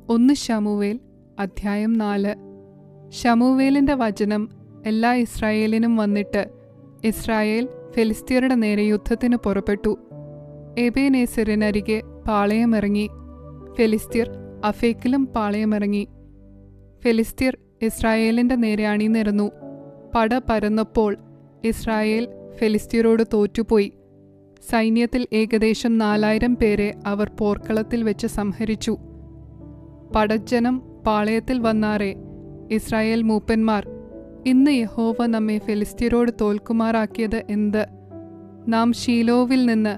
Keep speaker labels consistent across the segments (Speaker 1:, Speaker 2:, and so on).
Speaker 1: 1 ശമൂവേൽ അധ്യായം 4. ശമൂവേലിന്റെ വചനം എല്ലാ ഇസ്രായേലിനും വന്നിട്ട്, ഇസ്രായേൽ ഫെലിസ്ത്യരുടെ നേരെ യുദ്ധത്തിന് പുറപ്പെട്ടു. എബേനേസരിനരികെ പാളയമിറങ്ങി. ഫെലിസ്ത്യർ അഫേക്കിലും പാളയമിറങ്ങി. ഫെലിസ്ത്യർ ഇസ്രായേലിന്റെ നേരെ അണിനിരന്നു. പട പരന്നപ്പോൾ ഇസ്രായേൽ ഫെലിസ്ത്യരോട് തോറ്റുപോയി. സൈന്യത്തിൽ ഏകദേശം 4000 പേരെ അവർ പോർക്കളത്തിൽ വെച്ച് സംഹരിച്ചു. പടജ്ജനം പാളയത്തിൽ വന്നാറെ ഇസ്രായേൽ മൂപ്പന്മാർ, ഇന്ന് യഹോവ നമ്മെ ഫെലിസ്ത്യരോട് തോൽക്കുമാറാക്കിയത് എന്ത്? നാം ശീലോവിൽ നിന്ന്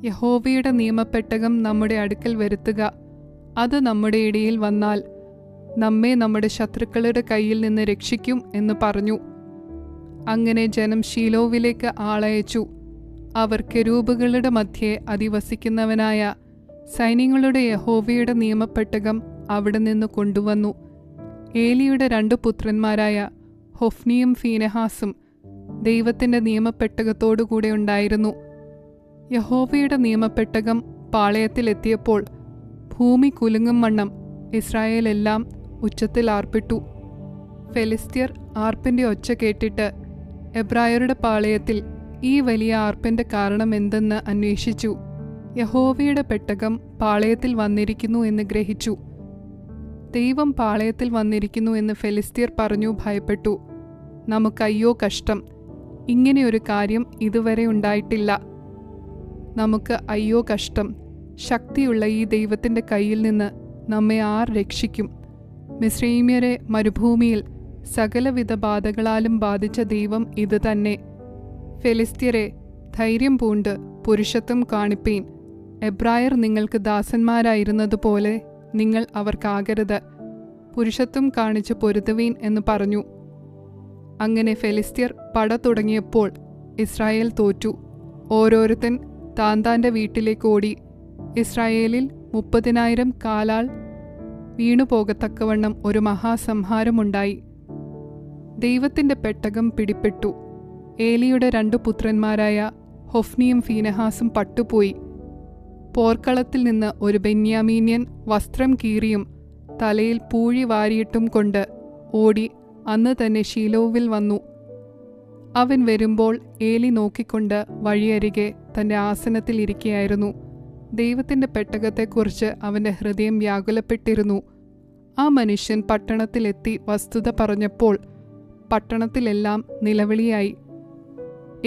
Speaker 1: യഹോവയുടെ നിയമപ്പെട്ടകം നമ്മുടെ അടുക്കൽ വരുത്തുക. അത് നമ്മുടെ ഇടയിൽ വന്നാൽ നമ്മെ നമ്മുടെ ശത്രുക്കളുടെ കയ്യിൽ നിന്ന് രക്ഷിക്കും എന്ന് പറഞ്ഞു. അങ്ങനെ ജനം ശീലോവിലേക്ക് ആളയച്ചു. അവർ കെരൂബുകളുടെ മധ്യേ അധിവസിക്കുന്നവനായ സൈന്യങ്ങളുടെ യഹോവയുടെ നിയമപ്പെട്ടകം അവിടെ നിന്ന് കൊണ്ടുവന്നു. ഏലിയുടെ 2 പുത്രന്മാരായ ഹൊഫ്നിയും ഫീനെഹാസും ദൈവത്തിന്റെ നിയമപ്പെട്ടകത്തോടുകൂടെ ഉണ്ടായിരുന്നു. യഹോവയുടെ നിയമപ്പെട്ടകം പാളയത്തിലെത്തിയപ്പോൾ ഭൂമി കുലുങ്ങും വണ്ണം ഇസ്രായേലെല്ലാം ഉച്ചത്തിൽ ആർപ്പിട്ടു. ഫെലിസ്ത്യർ ആർപ്പിന്റെ ഒച്ച കേട്ടിട്ട് എബ്രായരുടെ പാളയത്തിൽ ഈ വലിയ ആർപ്പിന്റെ കാരണം എന്തെന്ന് അന്വേഷിച്ചു. യഹോവയുടെ പെട്ടകം പാളയത്തിൽ വന്നിരിക്കുന്നു എന്ന് ഗ്രഹിച്ചു. ദൈവം പാളയത്തിൽ വന്നിരിക്കുന്നു എന്ന് ഫെലിസ്ത്യർ പറഞ്ഞു ഭയപ്പെട്ടു. നമുക്കയ്യോ കഷ്ടം, ഇങ്ങനെയൊരു കാര്യം ഇതുവരെ ഉണ്ടായിട്ടില്ല. നമുക്ക് അയ്യോ കഷ്ടം, ശക്തിയുള്ള ഈ ദൈവത്തിന്റെ കയ്യിൽ നിന്ന് നമ്മെ ആർ രക്ഷിക്കും? മിസ്രയീമ്യരെ മരുഭൂമിയിൽ സകലവിധ ബാധകളാലും ബാധിച്ച ദൈവം ഇത് തന്നെ. ഫെലിസ്ത്യരെ, ധൈര്യം പൂണ്ട് പുരുഷത്വം കാണിപ്പീൻ. എബ്രായർ നിങ്ങൾക്ക് ദാസന്മാരായിരുന്നതുപോലെ നിങ്ങൾ അവർക്കാകരുത്. പുരുഷത്വം കാണിച്ച് പൊരുതുവീൻ എന്ന് പറഞ്ഞു. അങ്ങനെ ഫെലിസ്ത്യർ പട തുടങ്ങിയപ്പോൾ ഇസ്രായേൽ തോറ്റു. ഓരോരുത്തൻ താന്താന്റെ വീട്ടിലേക്ക് ഓടി. ഇസ്രായേലിൽ 30,000 കാലാൾ വീണുപോകത്തക്കവണ്ണം ഒരു മഹാസംഹാരമുണ്ടായി. ദൈവത്തിന്റെ പെട്ടകം പിടിപ്പെട്ടു. ഏലിയുടെ 2 പുത്രന്മാരായ ഹൊഫ്നിയും ഫീനെഹാസും പട്ടുപോയി. പോർക്കളത്തിൽ നിന്ന് ഒരു ബെന്യാമീന്യൻ വസ്ത്രം കീറിയും തലയിൽ പൂഴി വാരിയിട്ടും കൊണ്ട് ഓടി അന്ന് തന്നെ ശീലോവിൽ വന്നു. അവൻ വരുമ്പോൾ ഏലി നോക്കിക്കൊണ്ട് വഴിയരികെ തന്റെ ആസനത്തിൽ ഇരിക്കുകയായിരുന്നു. ദൈവത്തിന്റെ പെട്ടകത്തെക്കുറിച്ച് അവന്റെ ഹൃദയം വ്യാകുലപ്പെട്ടിരുന്നു. ആ മനുഷ്യൻ പട്ടണത്തിലെത്തി വസ്തുത പറഞ്ഞപ്പോൾ പട്ടണത്തിലെല്ലാം നിലവിളിയായി.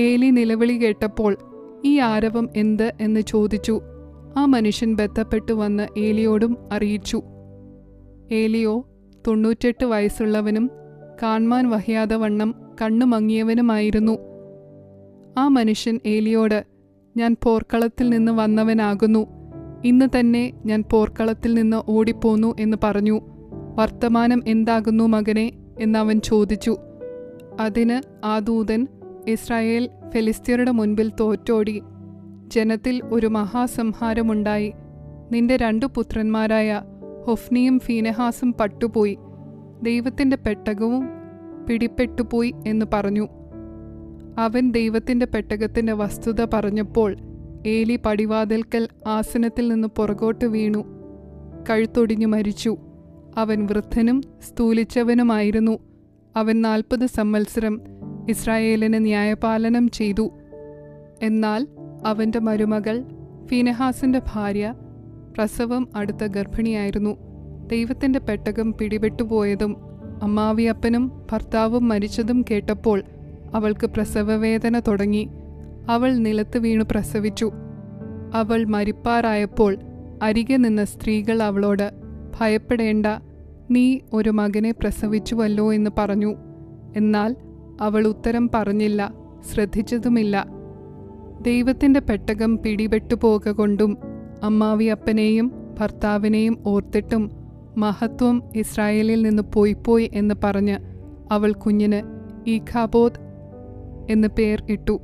Speaker 1: ഏലി നിലവിളി കേട്ടപ്പോൾ ഈ ആരവം എന്ത് എന്ന് ചോദിച്ചു. ആ മനുഷ്യൻ ബന്ധപ്പെട്ടു വന്ന് ഏലിയോടും അറിയിച്ചു. ഏലിയോ 98 വയസ്സുള്ളവനും കാൺമാൻ വഹിയാതെ വണ്ണം കണ്ണുമങ്ങിയവനുമായിരുന്നു. ആ മനുഷ്യൻ ഏലിയോട്, ഞാൻ പോർക്കളത്തിൽ നിന്ന് വന്നവനാകുന്നു. ഇന്ന് തന്നെ ഞാൻ പോർക്കളത്തിൽ നിന്ന് ഓടിപ്പോന്നു എന്ന് പറഞ്ഞു. വർത്തമാനം എന്താകുന്നു മകനെ എന്നവൻ ചോദിച്ചു. അതിന് ആ ദൂതൻ, ഇസ്രായേൽ ഫെലിസ്ത്യരുടെ മുൻപിൽ തോറ്റോടി. ജനത്തിൽ ഒരു മഹാസംഹാരമുണ്ടായി. നിന്റെ 2 പുത്രന്മാരായ ഹൊഫ്നിയും ഫീനെഹാസും പട്ടുപോയി. ദൈവത്തിന്റെ പെട്ടകവും പിടിപ്പെട്ടുപോയി എന്ന് പറഞ്ഞു. അവൻ ദൈവത്തിന്റെ പെട്ടകത്തിന്റെ വസ്തുത പറഞ്ഞപ്പോൾ ഏലി പടിവാതിൽക്കൽ ആസനത്തിൽ നിന്ന് പുറകോട്ട് വീണു, കഴുത്തൊടിഞ്ഞു മരിച്ചു. അവൻ വൃദ്ധനും സ്ഥൂലിച്ചവനുമായിരുന്നു. അവൻ 40 സംവത്സരം ഇസ്രായേലിന് ന്യായപാലനം ചെയ്തു. എന്നാൽ അവന്റെ മരുമകൾ ഫീനെഹാസിന്റെ ഭാര്യ പ്രസവം അടുത്ത ഗർഭിണിയായിരുന്നു. ദൈവത്തിന്റെ പെട്ടകം പിടിപെട്ടുപോയതും അമ്മാവിയപ്പനും ഭർത്താവും മരിച്ചതും കേട്ടപ്പോൾ അവൾക്ക് പ്രസവവേദന തുടങ്ങി. അവൾ നിലത്ത് വീണു പ്രസവിച്ചു. അവൾ മരിപ്പാറായപ്പോൾ അരികെ നിന്ന സ്ത്രീകൾ അവളോട്, ഭയപ്പെടേണ്ട, നീ ഒരു മകനെ പ്രസവിച്ചുവല്ലോ എന്ന് പറഞ്ഞു. എന്നാൽ അവൾ ഉത്തരം പറഞ്ഞില്ല, ശ്രദ്ധിച്ചതുമില്ല. ദൈവത്തിന്റെ പെട്ടകം പിടിപെട്ടുപോക കൊണ്ടും അമ്മാവിയപ്പനെയും ഭർത്താവിനെയും ഓർത്തിട്ടും മഹത്വം ഇസ്രായേലിൽ നിന്ന് പോയിപ്പോയി എന്ന് പറഞ്ഞ് അവൾ കുഞ്ഞിന് ഈഖാബോദ് എന്ന് പേർ ഇട്ടു.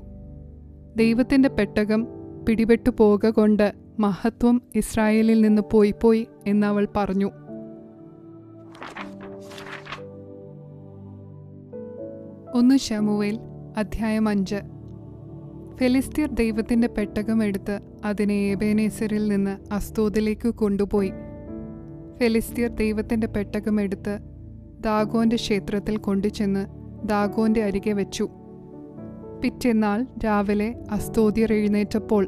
Speaker 1: ദൈവത്തിന്റെ പെട്ടകം പിടിപെട്ടുപോക കൊണ്ട് മഹത്വം ഇസ്രായേലിൽ നിന്ന് പോയിപ്പോയി എന്നവൾ പറഞ്ഞു. 1 ശമൂവേൽ അധ്യായം 5. ഫെലിസ്ത്യർ ദൈവത്തിന്റെ പെട്ടകം എടുത്ത് അതിനെ എബേനേസരിൽ നിന്ന് അസ്തോദിലേക്ക് കൊണ്ടുപോയി. ഫെലിസ്ത്യർ ദൈവത്തിൻ്റെ പെട്ടകം എടുത്ത് ദാഗോന്റെ ക്ഷേത്രത്തിൽ കൊണ്ടുചെന്ന് ദാഗോന്റെ അരികെ വെച്ചു. പിറ്റേന്നാൾ രാവിലെ അസ്തോദ്യർ എഴുന്നേറ്റപ്പോൾ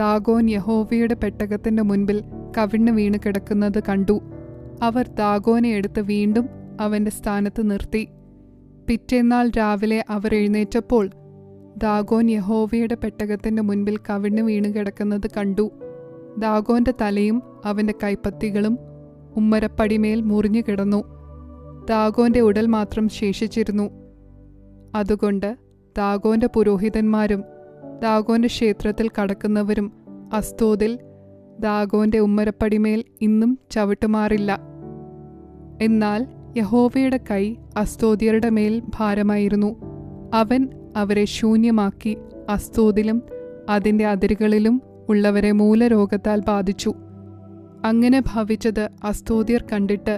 Speaker 1: ദാഗോൻ യഹോവയുടെ പെട്ടകത്തിന്റെ മുൻപിൽ കവിണ്ണു വീണ് കിടക്കുന്നത് കണ്ടു. അവർ ദാഗോനെ എടുത്ത് വീണ്ടും അവന്റെ സ്ഥാനത്ത് നിർത്തി. പിറ്റേന്നാൾ രാവിലെ അവർ എഴുന്നേറ്റപ്പോൾ ദാഗോൻ യഹോവയുടെ പെട്ടകത്തിന്റെ മുൻപിൽ കവിണ്ണു വീണ് കിടക്കുന്നത് കണ്ടു. ദാഗോന്റെ തലയും അവന്റെ കൈപ്പത്തികളും ഉമ്മരപ്പടിമേൽ മുറിഞ്ഞു കിടന്നു. ദാഗോന്റെ ഉടൽ മാത്രം ശേഷിച്ചിരുന്നു. അതുകൊണ്ട് ദാഗോന്റെ പുരോഹിതന്മാരും ദാഗോന്റെ ക്ഷേത്രത്തിൽ കടക്കുന്നവരും അസ്തോദിൽ ദാഗോന്റെ ഉമ്മരപ്പടിമേൽ ഇന്നും ചവിട്ടുമാറില്ല. എന്നാൽ യഹോവയുടെ കൈ അസ്തോദ്യരുടെ മേൽ ഭാരമായിരുന്നു. അവൻ അവരെ ശൂന്യമാക്കി അസ്തോദിലും അതിൻ്റെ അതിരുകളിലും ഉള്ളവരെ മൂലരോഗത്താൽ ബാധിച്ചു. അങ്ങനെ ഭവിച്ചത് അസ്തോദ്യർ കണ്ടിട്ട്,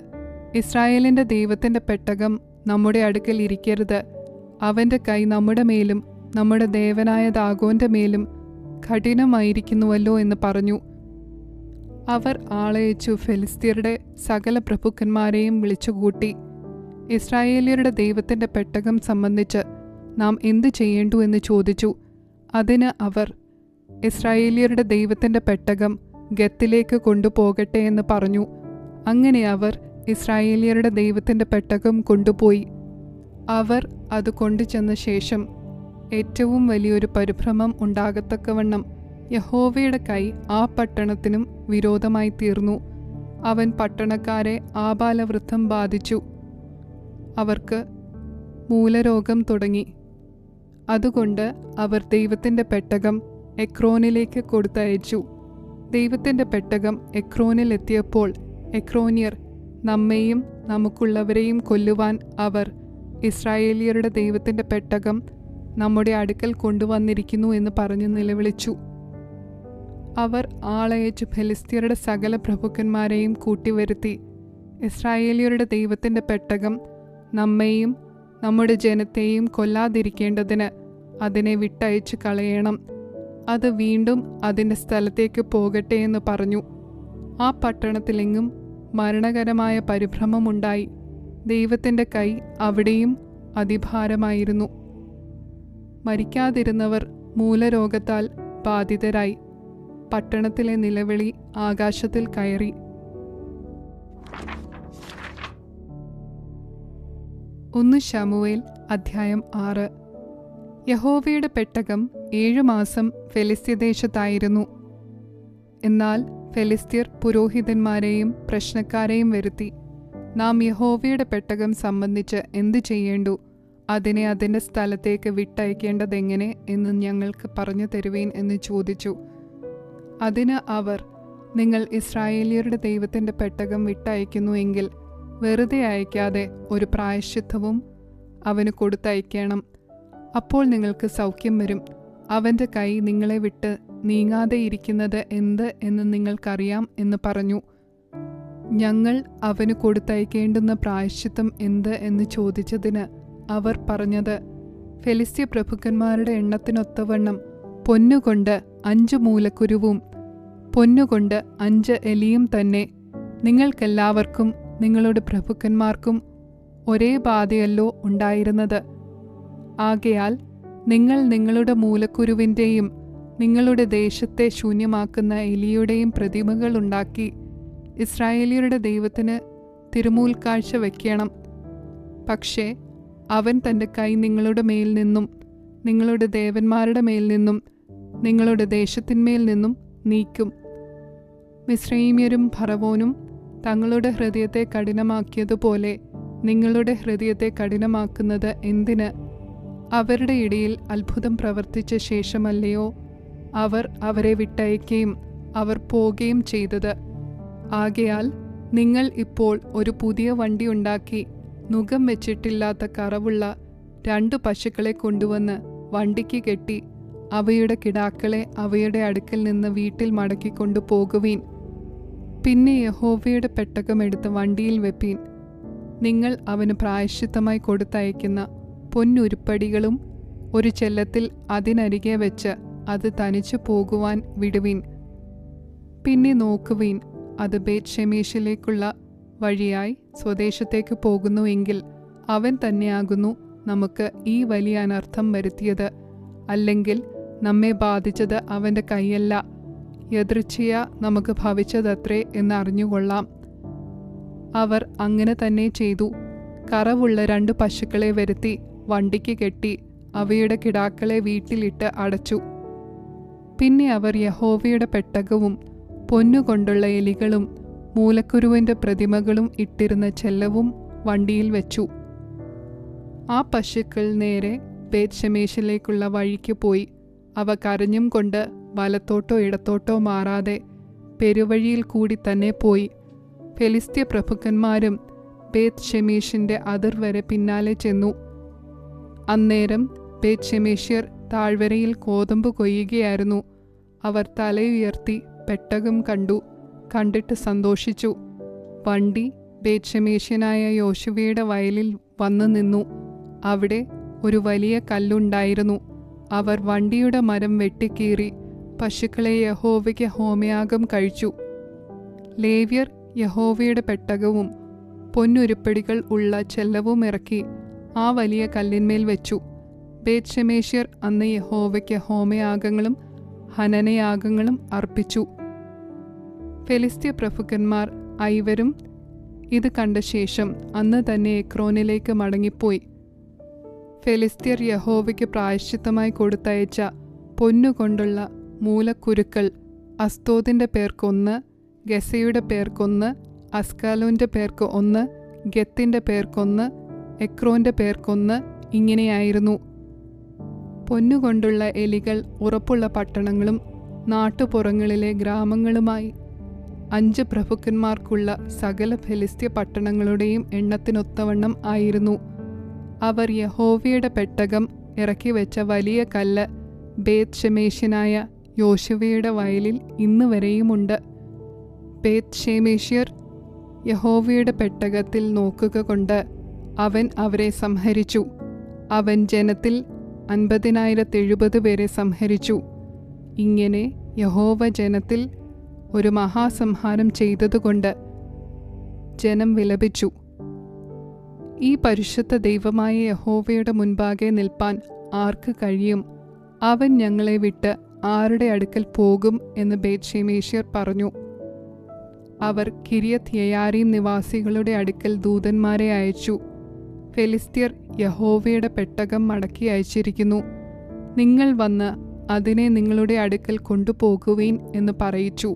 Speaker 1: ഇസ്രായേലിൻ്റെ ദൈവത്തിൻ്റെ പെട്ടകം നമ്മുടെ അടുക്കൽ ഇരിക്കരുത്, അവൻ്റെ കൈ നമ്മുടെ മേലും നമ്മുടെ ദേവനായ ദാഗോന്റെ മേലും കഠിനമായിരിക്കുന്നുവല്ലോ എന്ന് പറഞ്ഞു. അവർ ആളയച്ചു ഫെലിസ്ത്യരുടെ സകല പ്രഭുക്കന്മാരെയും വിളിച്ചുകൂട്ടി. ഇസ്രായേല്യരുടെ ദൈവത്തിൻ്റെ പെട്ടകം സംബന്ധിച്ച് നാം എന്തു ചെയ്യേണ്ടു എന്ന് ചോദിച്ചു. അതിന് അവർ, ഇസ്രായേല്യരുടെ ദൈവത്തിൻ്റെ പെട്ടകം ഗത്തിലേക്ക് കൊണ്ടുപോകട്ടെ എന്ന് പറഞ്ഞു. അങ്ങനെ അവർ ഇസ്രായേല്യരുടെ ദൈവത്തിൻ്റെ പെട്ടകം കൊണ്ടുപോയി. അവർ അത് കൊണ്ടുചെന്ന ശേഷം ഏറ്റവും വലിയൊരു പരിഭ്രമം ഉണ്ടാകത്തക്കവണ്ണം യഹോവയുടെ കൈ ആ പട്ടണത്തിനും വിരോധമായി തീർന്നു. അവൻ പട്ടണക്കാരെ ആബാലവൃദ്ധം ബാധിച്ചു. അവർക്ക് മൂലരോഗം തുടങ്ങി. അതുകൊണ്ട് അവർ ദൈവത്തിൻ്റെ പെട്ടകം എക്രോനിലേക്ക് കൊടുത്തയച്ചു. ദൈവത്തിൻ്റെ പെട്ടകം എക്രോനിൽ എത്തിയപ്പോൾ എക്രോന്യർ നമ്മെയും നമുക്കുള്ളവരെയും കൊല്ലുവാൻ അവർ, ഇസ്രായേലിയരുടെ ദൈവത്തിൻ്റെ പെട്ടകം നമ്മുടെ അടുക്കൽ കൊണ്ടുവന്നിരിക്കുന്നു എന്ന് പറഞ്ഞ് നിലവിളിച്ചു. അവർ ആളയച്ച് ഫെലിസ്ത്യരുടെ സകല പ്രഭുക്കന്മാരെയും കൂട്ടിവരുത്തി, ഇസ്രായേലിയരുടെ ദൈവത്തിൻ്റെ പെട്ടകം നമ്മെയും നമ്മുടെ ജനത്തെയും കൊല്ലാതിരിക്കേണ്ടതിന് അതിനെ വിട്ടയച്ചു കളയണം, അത് വീണ്ടും അതിൻ്റെ സ്ഥലത്തേക്ക് പോകട്ടെ എന്ന് പറഞ്ഞു. ആ പട്ടണത്തിലെങ്ങും മരണകരമായ പരിഭ്രമമുണ്ടായി. ദൈവത്തിൻ്റെ കൈ അവിടെയും അതിഭാരമായിരുന്നു. മരിക്കാതിരുന്നവർ മൂലരോഗത്താൽ ബാധിതരായി. പട്ടണത്തിലെ നിലവിളി ആകാശത്തിൽ കയറി. 1 ശമൂവേൽ അധ്യായം 6. യഹോവയുടെ പെട്ടകം 7 മാസം ഫെലിസ്ത്യദേശത്തായിരുന്നു. എന്നാൽ ഫെലിസ്ത്യർ പുരോഹിതന്മാരെയും പ്രശ്നക്കാരെയും വരുത്തി, നാം യഹോവയുടെ പെട്ടകം സംബന്ധിച്ച് എന്തു ചെയ്യേണ്ടു, അതിനെ അതിൻ്റെ സ്ഥലത്തേക്ക് വിട്ടയക്കേണ്ടതെങ്ങനെ എന്ന് ഞങ്ങൾക്ക് പറഞ്ഞു തരുവീൻ എന്ന് ചോദിച്ചു. അതിന് അവർ, നിങ്ങൾ ഇസ്രായേലിയരുടെ ദൈവത്തിൻ്റെ പെട്ടകം വിട്ടയക്കുന്നു എങ്കിൽ വെറുതെ അയക്കാതെ ഒരു പ്രായശ്ചിത്തവും അവന് കൊടുത്തയക്കണം. അപ്പോൾ നിങ്ങൾക്ക് സൗഖ്യം വരും. അവൻ്റെ കൈ നിങ്ങളെ വിട്ട് നീങ്ങാതെ ഇരിക്കുന്നത് എന്ത് എന്ന് നിങ്ങൾക്കറിയാം എന്ന് പറഞ്ഞു. ഞങ്ങൾ അവന് കൊടുത്തയക്കേണ്ടുന്ന പ്രായശ്ചിത്തം എന്ത് എന്ന് ചോദിച്ചതിന് അവർ പറഞ്ഞത്, ഫെലിസ്ത്യ പ്രഭുക്കന്മാരുടെ എണ്ണത്തിനൊത്തവണ്ണം പൊന്നുകൊണ്ട് 5 മൂലക്കുരുവും പൊന്നുകൊണ്ട് 5 എലിയും തന്നെ. നിങ്ങൾക്കെല്ലാവർക്കും നിങ്ങളുടെ പ്രഭുക്കന്മാർക്കും ഒരേ ബാധയല്ലോ ഉണ്ടായിരുന്നത്. ആകയാൽ നിങ്ങൾ നിങ്ങളുടെ മൂലക്കുരുവിൻ്റെയും നിങ്ങളുടെ ദേശത്തെ ശൂന്യമാക്കുന്ന എലിയുടെയും പ്രതിമകൾ ഉണ്ടാക്കി ഇസ്രായേലിയരുടെ ദൈവത്തിന് തിരുമൂൽക്കാഴ്ച വയ്ക്കണം. പക്ഷേ അവൻ തൻ്റെ കൈ നിങ്ങളുടെ മേൽ നിന്നും നിങ്ങളുടെ ദേവന്മാരുടെ മേൽ നിന്നും നിങ്ങളുടെ ദേശത്തിന്മേൽ നിന്നും നീക്കും. മിസ്രയീമ്യരും ഫറവോനും തങ്ങളുടെ ഹൃദയത്തെ കഠിനമാക്കിയതുപോലെ നിങ്ങളുടെ ഹൃദയത്തെ കഠിനമാക്കുന്നത് എന്തിന്? അവരുടെ ഇടയിൽ അത്ഭുതം പ്രവർത്തിച്ച ശേഷമല്ലയോ അവർ അവരെ വിട്ടയക്കുകയും അവർ പോകുകയും ചെയ്തത്? ആകയാൽ നിങ്ങൾ ഇപ്പോൾ ഒരു പുതിയ വണ്ടി ഉണ്ടാക്കി നുകം വെച്ചിട്ടില്ലാത്ത കറവുള്ള 2 പശുക്കളെ കൊണ്ടുവന്ന് വണ്ടിക്ക് കെട്ടി അവയുടെ കിടാക്കളെ അവയുടെ അടുക്കൽ നിന്ന് വീട്ടിൽ മടക്കിക്കൊണ്ടു പോകുവീൻ. പിന്നെ യഹോവയുടെ പെട്ടകം എടുത്ത് വണ്ടിയിൽ വെപ്പീൻ. നിങ്ങൾ അവന് പ്രായശ്ചിത്തമായി കൊടുത്തയക്കുന്ന പൊന്നുരുപ്പടികളും ഒരു ചെല്ലത്തിൽ അതിനരികെ വെച്ച് അത് തനിച്ചു പോകുവാൻ വിടുവീൻ. പിന്നെ നോക്കുവീൻ, അത് ബേത്ത്ശേമെശിലേക്കുള്ള വഴിയായി സ്വദേശത്തേക്ക് പോകുന്നുവെങ്കിൽ അവൻ തന്നെയാകുന്നു നമുക്ക് ഈ വലിയ അനർത്ഥം വരുത്തിയത്. അല്ലെങ്കിൽ നമ്മെ ബാധിച്ചത് അവൻ്റെ കൈയല്ല, യദൃച്ഛയാ നമുക്ക് ഭവിച്ചതത്രേ എന്നറിഞ്ഞുകൊള്ളാം. അവർ അങ്ങനെ തന്നെ ചെയ്തു. കറവുള്ള 2 പശുക്കളെ വരുത്തി വണ്ടിക്ക് കെട്ടി അവയുടെ കിടാക്കളെ വീട്ടിലിട്ട് അടച്ചു. പിന്നെ അവർ യഹോവയുടെ പെട്ടകവും പൊന്നുകൊണ്ടുള്ള എലികളും മൂലക്കുരുവിൻ്റെ പ്രതിമകളും ഇട്ടിരുന്ന ചെല്ലവും വണ്ടിയിൽ വെച്ചു. ആ പശുക്കൾ നേരെ ബേത്ത്ശേമെശിലേക്കുള്ള വഴിക്ക് പോയി. അവ കരഞ്ഞും കൊണ്ട് വലത്തോട്ടോ ഇടത്തോട്ടോ മാറാതെ പെരുവഴിയിൽ കൂടി തന്നെ പോയി. ഫെലിസ്ത്യ പ്രഭുക്കന്മാരും ബേത്ത്ശേമെശിൻ്റെ അതിർവരെ പിന്നാലെ ചെന്നു. അന്നേരം ബേത്ത്ശേമെശ്യർ താഴ്വരയിൽ കോതമ്പ് കൊയ്യുകയായിരുന്നു. അവർ തലയുയർത്തി പെട്ടകം കണ്ടു. കണ്ടിട്ട് സന്തോഷിച്ചു. വണ്ടി ബേത്ത്ശേമെശ്യനായ യോശുവയുടെ വയലിൽ വന്നു നിന്നു. അവിടെ ഒരു വലിയ കല്ലുണ്ടായിരുന്നു. അവർ വണ്ടിയുടെ മരം വെട്ടിക്കീറി പശുക്കളെ യഹോവയ്ക്ക് ഹോമയാഗം കഴിച്ചു. ലേവ്യർ യഹോവയുടെ പെട്ടകവും പൊന്നുരുപ്പടികൾ ഉള്ള ചെല്ലവും ഇറക്കി ആ വലിയ കല്ലിന്മേൽ വെച്ചു. ബേത്ത്ശേമെശ്യർ അന്ന് യഹോവയ്ക്ക് ഹോമയാഗങ്ങളും ഹനനയാഗങ്ങളും അർപ്പിച്ചു. ഫെലിസ്ത്യ പ്രഭുക്കന്മാർ ഐവരും ഇത് കണ്ട ശേഷം അന്ന് തന്നെ എക്രോനിലേക്ക് മടങ്ങിപ്പോയി. ഫെലിസ്ത്യർ യഹോവയ്ക്ക് പ്രായശ്ചിത്തമായി കൊടുത്തയച്ച പൊന്നുകൊണ്ടുള്ള മൂലക്കുരുക്കൾ അസ്തോദിൻ്റെ പേർക്കൊന്ന്, ഗസയുടെ പേർക്കൊന്ന്, അസ്കാലോൻ്റെ പേർക്ക് ഒന്ന്, ഗത്തിൻ്റെ പേർക്കൊന്ന്, എക്രോൻ്റെ പേർക്കൊന്ന്, ഇങ്ങനെയായിരുന്നു. പൊന്നുകൊണ്ടുള്ള എലികൾ ഉറപ്പുള്ള പട്ടണങ്ങളും നാട്ടുപുറങ്ങളിലെ ഗ്രാമങ്ങളുമായി 5 പ്രഭുക്കന്മാർക്കുള്ള സകല ഫെലിസ്ത്യ പട്ടണങ്ങളുടെയും എണ്ണത്തിനൊത്തവണ്ണം ആയിരുന്നു. അവർ യഹോവയുടെ പെട്ടകം ഇറക്കി വെച്ച വലിയ കല്ല് ബേത്ത്ശേമെശ്യനായ യോശുവയുടെ വയലിൽ ഇന്ന് വരെയുമുണ്ട്. ബേത്ത്ശേമെശ്യർ യഹോവയുടെ പെട്ടകത്തിൽ നോക്കുക കൊണ്ട് അവൻ അവരെ സംഹരിച്ചു. അവൻ ജനത്തിൽ 50,070 പേരെ സംഹരിച്ചു. ഇങ്ങനെ യഹോവ ജനത്തിൽ ഒരു മഹാസംഹാരം ചെയ്തതുകൊണ്ട് ജനം വിലപിച്ചു. ഈ പരിശുദ്ധ ദൈവമായ യഹോവയുടെ മുൻപാകെ നിൽപ്പാൻ ആർക്ക് കഴിയും? അവൻ ഞങ്ങളെ വിട്ട് ആരുടെ അടുക്കൽ പോകും എന്ന് ബേത്ത്ശേമെശ്യർ പറഞ്ഞു. അവർ കിര്യത്ത് യെയാരീം നിവാസികളുടെ അടുക്കൽ ദൂതന്മാരെ അയച്ചു. ഫെലിസ്ത്യർ യഹോവയുടെ പെട്ടകം മടക്കി അയച്ചിരിക്കുന്നു. നിങ്ങൾ വന്ന് അതിനെ നിങ്ങളുടെ അടുക്കൽ കൊണ്ടുപോകുവീൻ എന്ന് പറയിച്ചു.